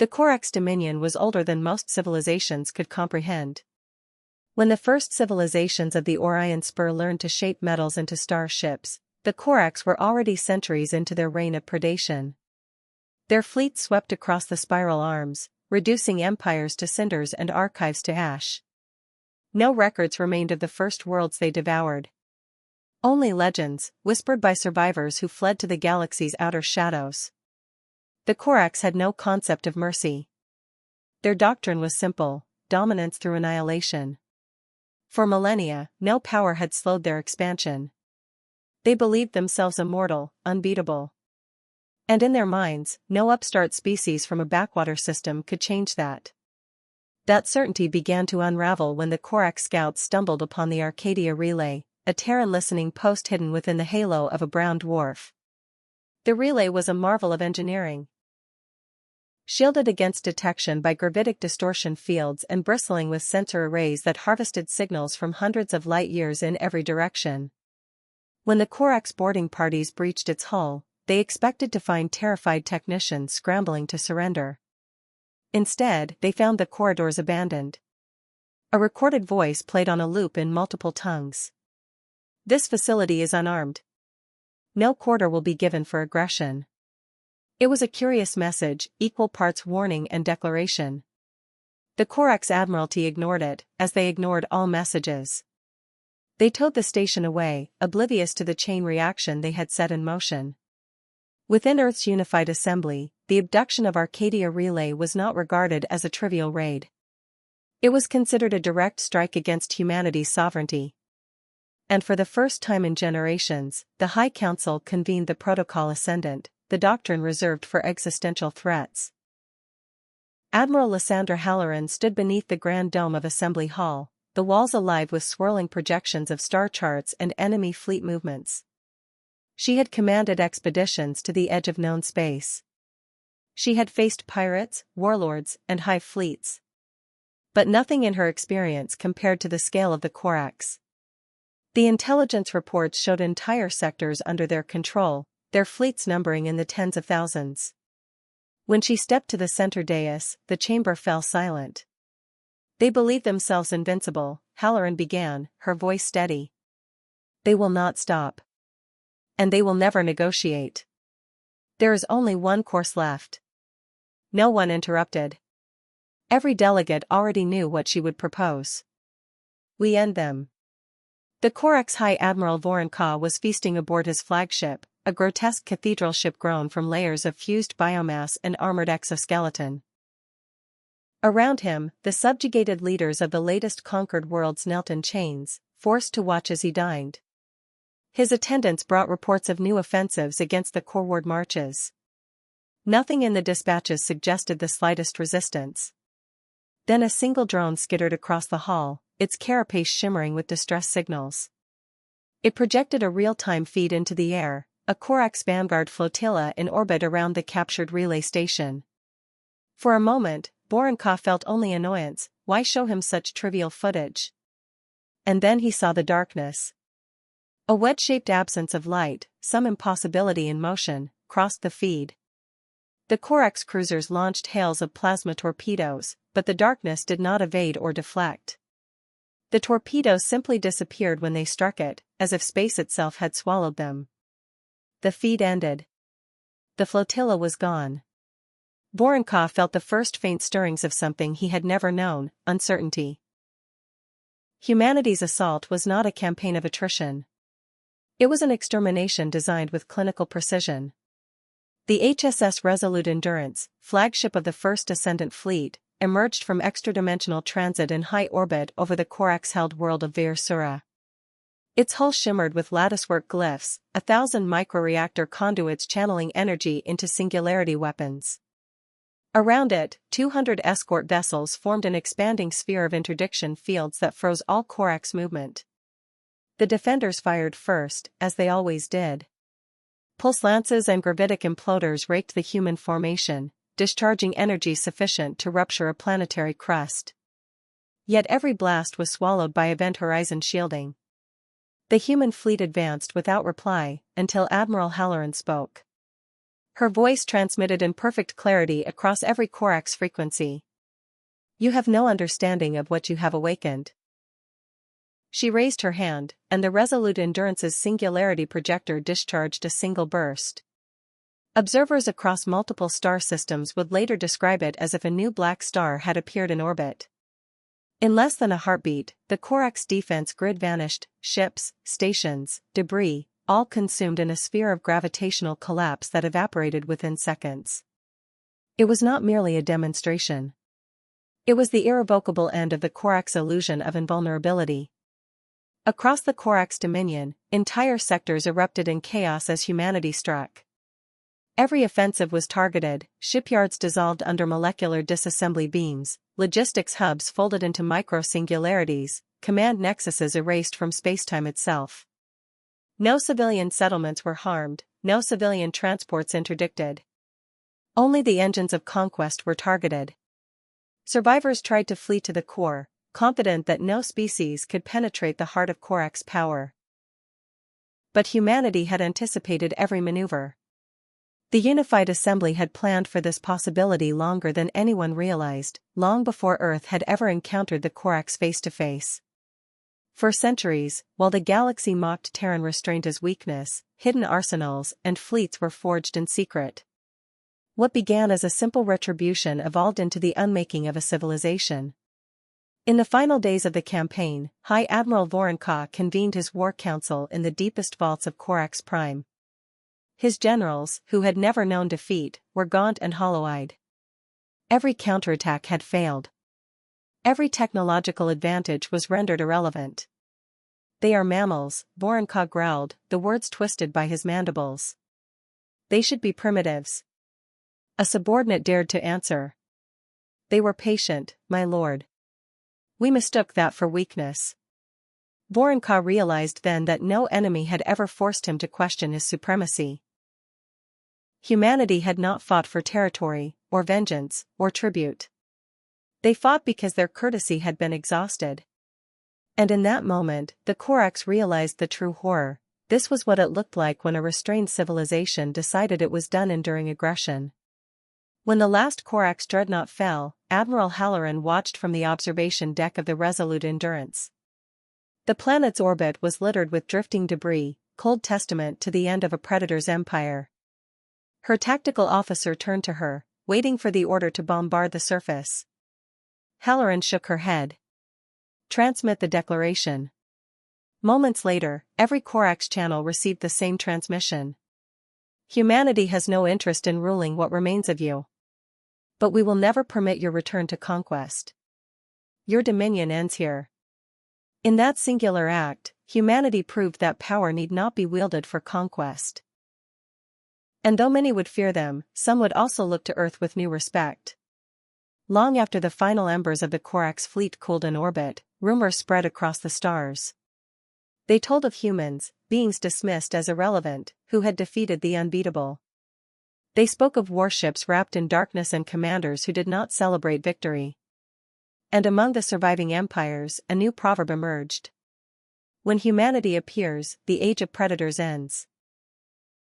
The Corax dominion was older than most civilizations could comprehend. When the first civilizations of the Orion Spur learned to shape metals into starships, the Corax were already centuries into their reign of predation. Their fleet swept across the spiral arms, reducing empires to cinders and archives to ash. No records remained of the first worlds they devoured. Only legends, whispered by survivors who fled to the galaxy's outer shadows. The Corax had no concept of mercy. Their doctrine was simple: dominance through annihilation. For millennia, no power had slowed their expansion. They believed themselves immortal, unbeatable. And in their minds, no upstart species from a backwater system could change that. That certainty began to unravel when the Corax scouts stumbled upon the Arcadia Relay, a Terran listening post hidden within the halo of a brown dwarf. The relay was a marvel of engineering. Shielded against detection by gravitic distortion fields and bristling with sensor arrays that harvested signals from hundreds of light years in every direction. When the Corax boarding parties breached its hull, they expected to find terrified technicians scrambling to surrender. Instead, they found the corridors abandoned. A recorded voice played on a loop in multiple tongues. "This facility is unarmed. No quarter will be given for aggression." It was a curious message, equal parts warning and declaration. The Corax Admiralty ignored it, as they ignored all messages. They towed the station away, oblivious to the chain reaction they had set in motion. Within Earth's unified assembly, the abduction of Arcadia Relay was not regarded as a trivial raid. It was considered a direct strike against humanity's sovereignty. And for the first time in generations, the High Council convened the Protocol Ascendant, the doctrine reserved for existential threats. Admiral Lysandra Halloran stood beneath the grand dome of Assembly Hall, the walls alive with swirling projections of star charts and enemy fleet movements. She had commanded expeditions to the edge of known space. She had faced pirates, warlords, and hive fleets. But nothing in her experience compared to the scale of the Corax. The intelligence reports showed entire sectors under their control, their fleets numbering in the tens of thousands. When she stepped to the center dais, the chamber fell silent. "They believe themselves invincible," Halloran began, her voice steady. "They will not stop. And they will never negotiate. There is only one course left." No one interrupted. Every delegate already knew what she would propose. "We end them." The Corax High Admiral Voronka was feasting aboard his flagship, a grotesque cathedral ship grown from layers of fused biomass and armored exoskeleton. Around him, the subjugated leaders of the latest conquered worlds knelt in chains, forced to watch as he dined. His attendants brought reports of new offensives against the coreward marches. Nothing in the dispatches suggested the slightest resistance. Then a single drone skittered across the hall, its carapace shimmering with distress signals. It projected a real-time feed into the air, a Corax Vanguard flotilla in orbit around the captured relay station. For a moment, Voronka felt only annoyance. Why show him such trivial footage? And then he saw the darkness. A wedge-shaped absence of light, some impossibility in motion, crossed the feed. The Corax cruisers launched hails of plasma torpedoes, but the darkness did not evade or deflect. The torpedoes simply disappeared when they struck it, as if space itself had swallowed them. The feed ended. The flotilla was gone. Voronka felt the first faint stirrings of something he had never known: uncertainty. Humanity's assault was not a campaign of attrition. It was an extermination designed with clinical precision. The HSS Resolute Endurance, flagship of the First Ascendant Fleet, emerged from extradimensional transit in high orbit over the Corax-held world of Veersura. Its hull shimmered with latticework glyphs, 1,000 microreactor conduits channeling energy into singularity weapons. Around it, 200 escort vessels formed an expanding sphere of interdiction fields that froze all Corax movement. The defenders fired first, as they always did. Pulse lances and gravitic imploders raked the human formation, discharging energy sufficient to rupture a planetary crust. Yet every blast was swallowed by event horizon shielding. The human fleet advanced without reply, until Admiral Halloran spoke. Her voice transmitted in perfect clarity across every Korax frequency. You have no understanding of what you have awakened. She raised her hand, and the Resolute Endurance's singularity projector discharged a single burst. Observers across multiple star systems would later describe it as if a new black star had appeared in orbit. In less than a heartbeat, the Korax defense grid vanished, ships, stations, debris, all consumed in a sphere of gravitational collapse that evaporated within seconds. It was not merely a demonstration. It was the irrevocable end of the Korax illusion of invulnerability. Across the Korax dominion, entire sectors erupted in chaos as humanity struck. Every offensive was targeted, shipyards dissolved under molecular disassembly beams, logistics hubs folded into micro-singularities, command nexuses erased from spacetime itself. No civilian settlements were harmed, no civilian transports interdicted. Only the engines of conquest were targeted. Survivors tried to flee to the core, confident that no species could penetrate the heart of Korax power. But humanity had anticipated every maneuver. The Unified Assembly had planned for this possibility longer than anyone realized, long before Earth had ever encountered the Korax face-to-face. For centuries, while the galaxy mocked Terran restraint as weakness, hidden arsenals and fleets were forged in secret. What began as a simple retribution evolved into the unmaking of a civilization. In the final days of the campaign, High Admiral Voronkha convened his war council in the deepest vaults of Korax Prime. His generals, who had never known defeat, were gaunt and hollow-eyed. Every counterattack had failed. Every technological advantage was rendered irrelevant. They are mammals, Voronkha growled, the words twisted by his mandibles. They should be primitives. A subordinate dared to answer. They were patient, my lord. We mistook that for weakness. Voronkha realized then that no enemy had ever forced him to question his supremacy. Humanity had not fought for territory, or vengeance, or tribute. They fought because their courtesy had been exhausted. And in that moment, the Korax realized the true horror. This was what it looked like when a restrained civilization decided it was done enduring aggression. When the last Korax dreadnought fell, Admiral Halloran watched from the observation deck of the Resolute Endurance. The planet's orbit was littered with drifting debris, cold testament to the end of a predator's empire. Her tactical officer turned to her, waiting for the order to bombard the surface. Halloran shook her head. Transmit the declaration. Moments later, every Korax channel received the same transmission. Humanity has no interest in ruling what remains of you. But we will never permit your return to conquest. Your dominion ends here. In that singular act, humanity proved that power need not be wielded for conquest. And though many would fear them, some would also look to Earth with new respect. Long after the final embers of the Korax fleet cooled in orbit, rumors spread across the stars. They told of humans, beings dismissed as irrelevant, who had defeated the Unbeatable. They spoke of warships wrapped in darkness and commanders who did not celebrate victory. And among the surviving empires, a new proverb emerged. When humanity appears, the age of predators ends.